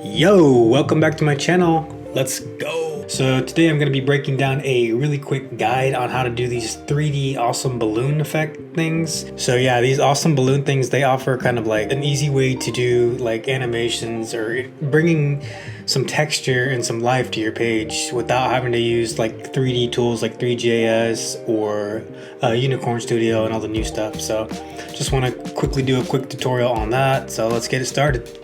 Yo, welcome back to my channel. Let's go. So today I'm going to be breaking down a really quick guide on how to do these 3D awesome balloon effect things. So yeah, these awesome balloon things, they offer kind of like an easy way to do like animations or bringing some texture and some life to your page without having to use like 3D tools like 3GS or Unicorn Studio and all the new stuff. So just want to quickly do a quick tutorial on that. So let's get it started.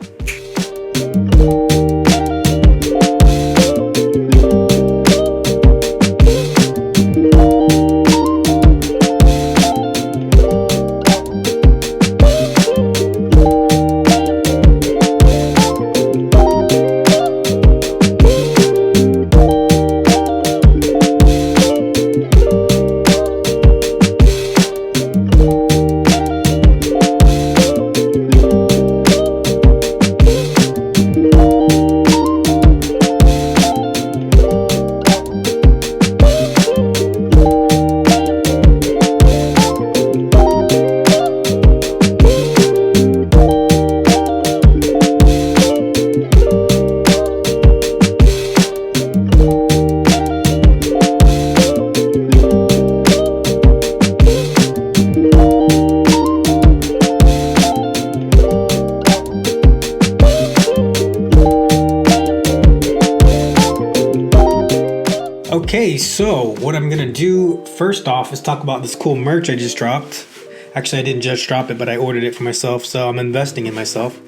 Okay, so what I'm gonna do first off is talk about this cool merch I just dropped. Actually, I didn't just drop it, but I ordered it for myself, so I'm investing in myself.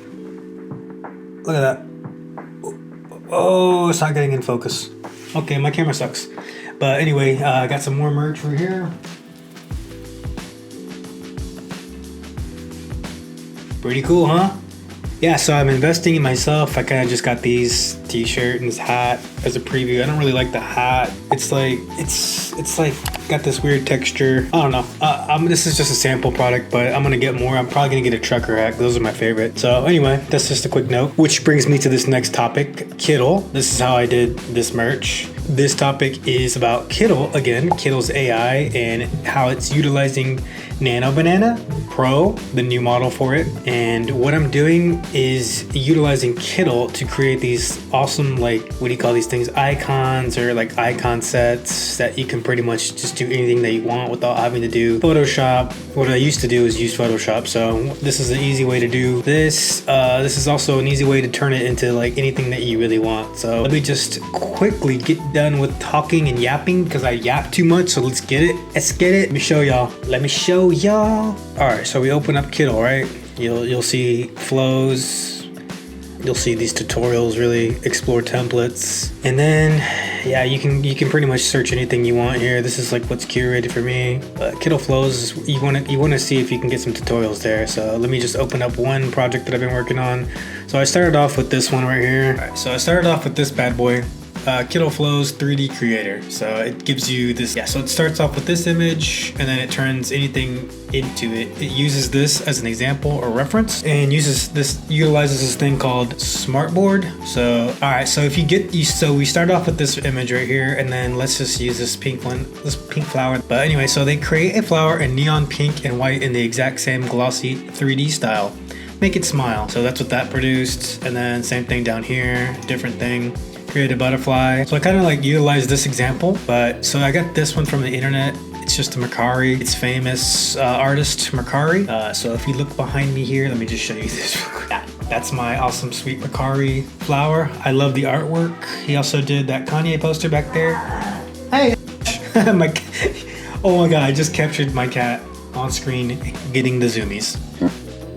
Look at that. Oh, it's not getting in focus. Okay, my camera sucks. But anyway, I got some more merch over here. Pretty cool, huh? Yeah, so I'm investing in myself. I kind of just got these t-shirt and this hat as a preview. I don't really like the hat. It's like got this weird texture. I don't know. This is just a sample product, but I'm gonna get more. I'm probably gonna get a trucker hat. Those are my favorite. So anyway, that's just a quick note. Which brings me to this next topic, Kittl. This is how I did this merch. This topic is about Kittl again, Kittl's AI, and how it's utilizing Nano Banana Pro, the new model for it. And what I'm doing is utilizing Kittl to create these awesome, like, what do you call these things? Icons or like icon sets that you can pretty much just do anything that you want without having to do Photoshop. What I used to do is use Photoshop. So this is an easy way to do this. This is also an easy way to turn it into like anything that you really want. So let me just quickly get done with talking and yapping because I yap too much. So let's get it. Let me show y'all. All right, so we open up Kittl, right? You'll see flows. You'll see these tutorials, really explore templates, and then yeah, you can pretty much search anything you want here. This is like what's curated for me. But Kittl flows, you want to see if you can get some tutorials there. So let me just open up one project that I've been working on. So I started off with this one right here. All right, so I started off with this bad boy. Kittl Flows 3D Creator. So it gives you this, so it starts off with this image and then it turns anything into it. It uses this as an example or reference and utilizes this thing called Smartboard. So, all right, so so we start off with this image right here and then let's just use this pink one, this pink flower. But anyway, so they create a flower in neon pink and white in the exact same glossy 3D style. Make it smile. So that's what that produced. And then same thing down here, different thing. Create a butterfly. So I kind of like utilize this example, but so I got this one from the internet. It's just a Mercari. It's famous artist Mercari. So if you look behind me here, let me just show you this. That's my awesome sweet Mercari flower. I love the artwork. He also did that Kanye poster back there. Hey, oh my god! I just captured my cat on screen getting the zoomies.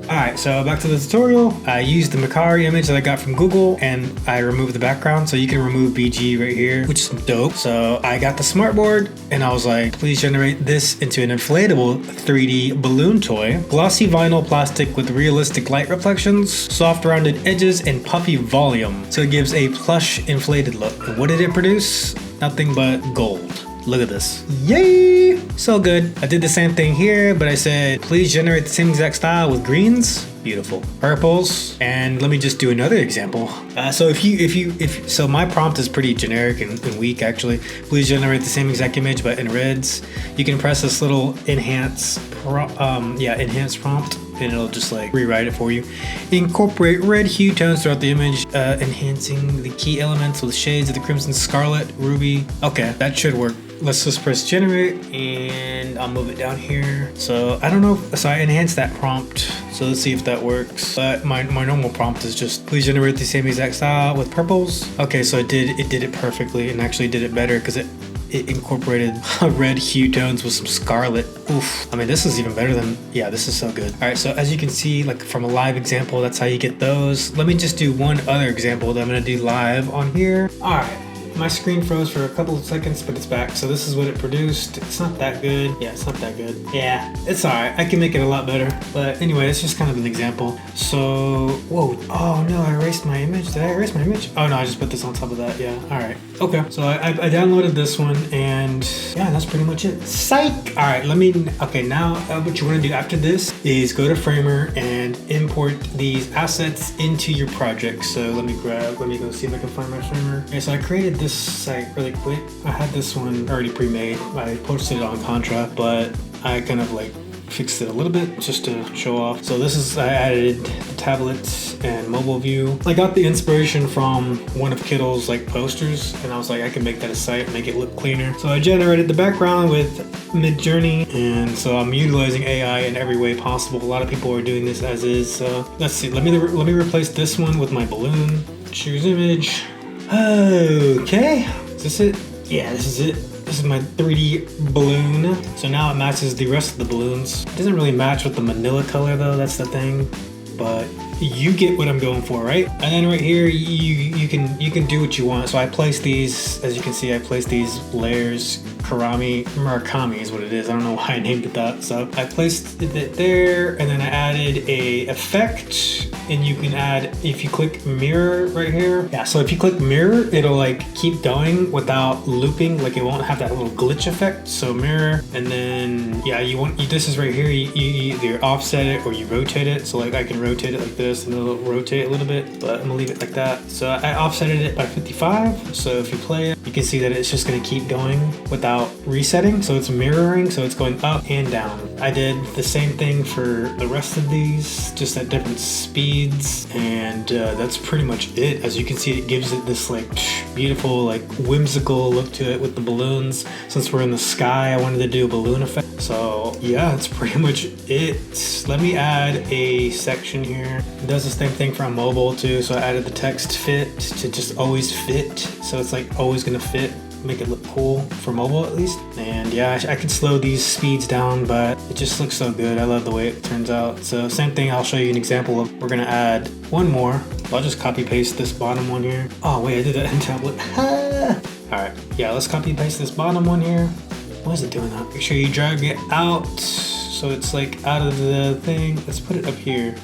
Alright, so back to the tutorial. I used the Mercari image that I got from Google and I removed the background, so you can remove BG right here, which is dope. So I got the smartboard and I was like, please generate this into an inflatable 3D balloon toy. Glossy vinyl plastic with realistic light reflections, soft rounded edges, and puffy volume. So it gives a plush inflated look. And what did it produce? Nothing but gold. Look at this. Yay! So good. I did the same thing here, but I said, please generate the same exact style with greens. Beautiful. Purples. And let me just do another example. So my prompt is pretty generic and weak actually. Please generate the same exact image, but in reds. You can press this little enhance prompt. and it'll just like rewrite it for you. Incorporate red hue tones throughout the image, enhancing the key elements with shades of the crimson, scarlet, ruby. Okay, that should work. Let's just press generate and I'll move it down here. So I don't know, so I enhanced that prompt. So let's see if that works. But my normal prompt is just please generate the same exact style with purples. Okay, so it did it perfectly and actually did it better because it incorporated red hue tones with some scarlet. Oof. I mean, this is even better than, yeah, this is so good. All right, so as you can see, like from a live example, that's how you get those. Let me just do one other example that I'm gonna do live on here. All right. My screen froze for a couple of seconds, but it's back. So this is what it produced. It's not that good. Yeah, it's not that good. Yeah, it's all right. I can make it a lot better. But anyway, it's just kind of an example. So, whoa. Oh no, I erased my image. Did I erase my image? Oh no, I just put this on top of that. Yeah, all right. Okay, so I downloaded this one and yeah, that's pretty much it. Psych! All right, okay, now what you wanna do after this is go to Framer and import these assets into your project. So let me go see if I can find my Framer. Okay, so I created this site really quick. I had this one already pre-made. I posted it on Contra, but I kind of like fixed it a little bit just to show off. So this is, I added the tablet and mobile view. I got the inspiration from one of Kittl's like posters and I was like, I can make that a site, make it look cleaner. So I generated the background with Midjourney, and so I'm utilizing AI in every way possible. A lot of people are doing this as is. So let's see, let me replace this one with my balloon. Choose image. Okay, is this it? Yeah, this is it. This is my 3D balloon. So now it matches the rest of the balloons. It doesn't really match with the manila color though, that's the thing. But you get what I'm going for, right? And then right here, you can do what you want. So I placed these, as you can see, I placed these layers. Murakami is what it is. I don't know why I named it that. So I placed it there, and then I added a effect, and you can add, if you click mirror right here. Yeah, so if you click mirror, it'll like keep going without looping, like it won't have that little glitch effect. So mirror, and then yeah, this is right here, you either offset it or you rotate it. So like I can rotate it like this and it'll rotate a little bit, but I'm gonna leave it like that. So I offsetted it by 55. So if you play it, you can see that it's just gonna keep going without resetting. So it's mirroring, so it's going up and down. I did the same thing for the rest of these, just at different speeds, and that's pretty much it. As you can see, it gives it this like beautiful, like whimsical look to it with the balloons. Since we're in the sky, I wanted to do a balloon effect. So yeah, that's pretty much it. Let me add a section here. It does the same thing for mobile too. So I added the text fit to just always fit. So it's like always gonna fit. Make it look cool for mobile at least. And yeah, I could slow these speeds down, but it just looks so good. I love the way it turns out. So same thing, I'll show you an example of, we're gonna add one more. I'll just copy paste this bottom one here. Oh wait, I did that in tablet. All right, yeah, let's copy paste this bottom one here. Why is it doing that? Make sure you drag it out so it's like out of the thing. Let's put it up here.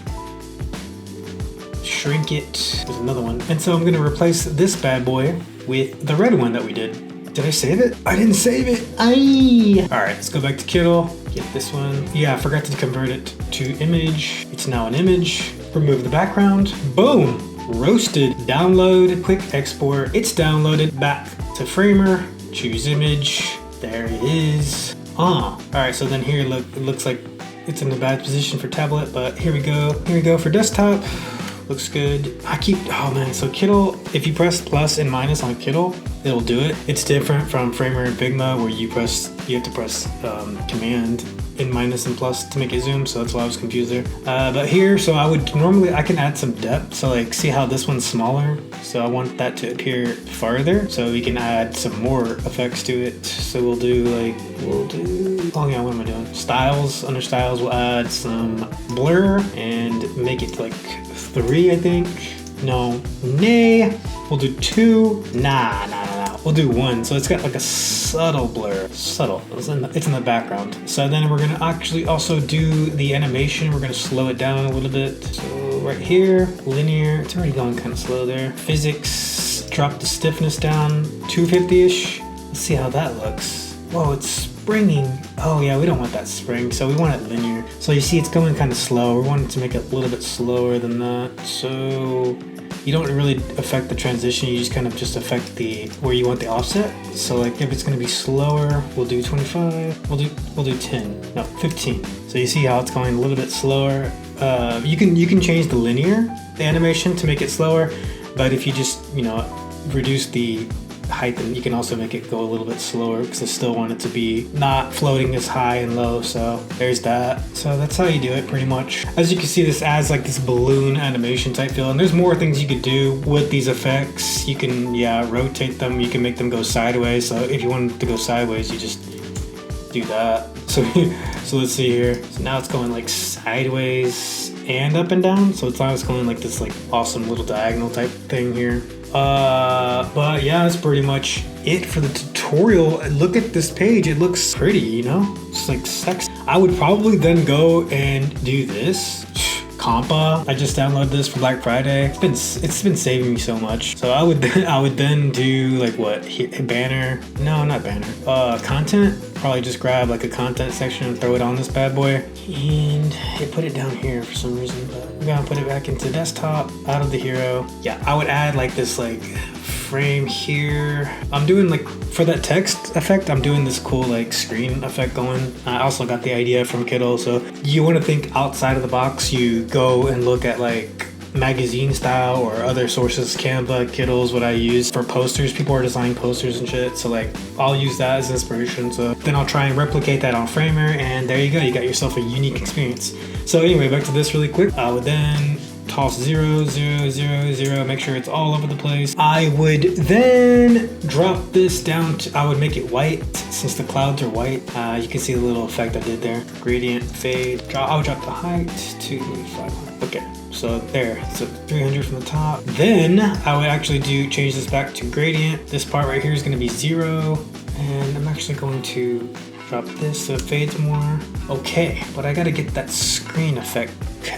Shrink it. There's another one. And so I'm gonna replace this bad boy with the red one that we did. Did I save it? I didn't save it. Aye. All right, let's go back to Kittl. Get this one. Yeah, I forgot to convert it to image. It's now an image. Remove the background. Boom. Roasted. Download. Quick export. It's downloaded. Back to Framer. Choose image. There it is. All right, so then here, look, it looks like it's in a bad position for tablet, but here we go. Here we go for desktop. Looks good. Oh man, so Kittl, if you press plus and minus on Kittl, it'll do it. It's different from Framer and Figma where you have to press command and minus and plus to make it zoom, so that's why I was confused there. But here, so I can add some depth. So like, see how this one's smaller? So I want that to appear farther, so we can add some more effects to it. So we'll do, oh yeah, what am I doing? Styles, under styles, we'll add some blur and make it like 3, I think. No, nay. We'll do 2. Nah. We'll do 1. So it's got like a subtle blur. Subtle. It's in the background. So then we're gonna actually also do the animation. We're gonna slow it down a little bit. So right here, linear. It's already going kind of slow there. Physics. Drop the stiffness down 250-ish. Let's see how that looks. Whoa, it's springing. Oh yeah, we don't want that spring, so we want it linear. So you see it's going kind of slow. We want it to make it a little bit slower than that. So you don't really affect the transition. You just kind of just affect the where you want the offset. So like if it's gonna be slower, we'll do 25. We'll do 10. No, 15. So you see how it's going a little bit slower. You can change the animation to make it slower, but if you just reduce the height, then you can also make it go a little bit slower because I still want it to be not floating as high and low. So there's that. So that's how you do it pretty much. As you can see, this adds like this balloon animation type feel, and there's more things you could do with these effects. You can rotate them, you can make them go sideways. So if you want it to go sideways, you just do that. So let's see here. So now it's going like sideways and up and down. So it's not going like this like awesome little diagonal type thing here. But yeah, that's pretty much it for the tutorial. Look at this page. It looks pretty, it's like sexy. I would probably then go and do this. Compa. I just downloaded this for Black Friday. It's been saving me so much. So I would then do like what? Banner? No, not banner. Content. Probably just grab like a content section and throw it on this bad boy. And put it down here for some reason, but I'm gonna put it back into desktop out of the hero. Yeah, I would add like this like frame here. I'm doing like for that text effect, I'm doing this cool like screen effect going. I also got the idea from Kittl. So you want to think outside of the box. You go and look at like magazine style or other sources. Canva, Kittl's what I use for posters. People are designing posters and shit, so like I'll use that as inspiration. So then I'll try and replicate that on Framer, and there you go, you got yourself a unique experience. So anyway, back to this really quick. I would then toss 0, 0, 0, 0, make sure it's all over the place. I would then drop this down to, I would make it white since the clouds are white. You can see the little effect I did there. Gradient, fade, I'll drop the height to 500. Okay. So there, so 300 from the top. Then I would actually change this back to gradient. This part right here is going to be 0. And I'm actually going to drop this so it fades more. Okay, but I got to get that screen effect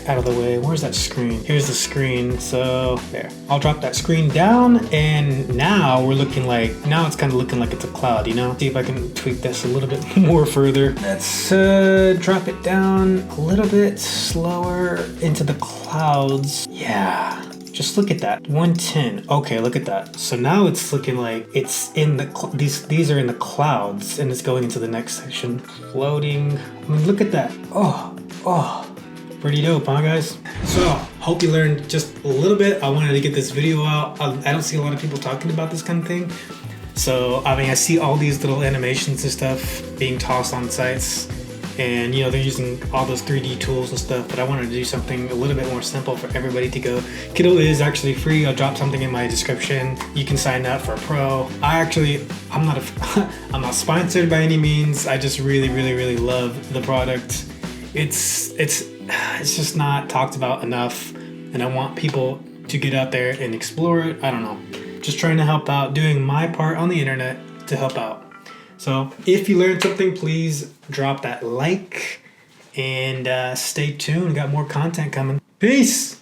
out of the way. Where's that screen? Here's the screen. So there, I'll drop that screen down, and now it's kind of looking like it's a cloud, See if I can tweak this a little bit more further. Let's drop it down a little bit slower into the clouds. Yeah. Just look at that, 110. Okay, look at that. So now it's looking like it's in the these are in the clouds, and it's going into the next section. Floating. I mean, look at that. Oh, pretty dope, huh, guys? So hope you learned just a little bit. I wanted to get this video out. I don't see a lot of people talking about this kind of thing. So I mean, I see all these little animations and stuff being tossed on sites. And they're using all those 3D tools and stuff, but I wanted to do something a little bit more simple for everybody to go. Kittl is actually free. I'll drop something in my description. You can sign up for a pro. I'm not sponsored by any means. I just really love the product. It's just not talked about enough, and I want people to get out there and explore it. I don't know, just trying to help out, doing my part on the internet to help out. So if you learned something, please drop that like and stay tuned. Got more content coming. Peace.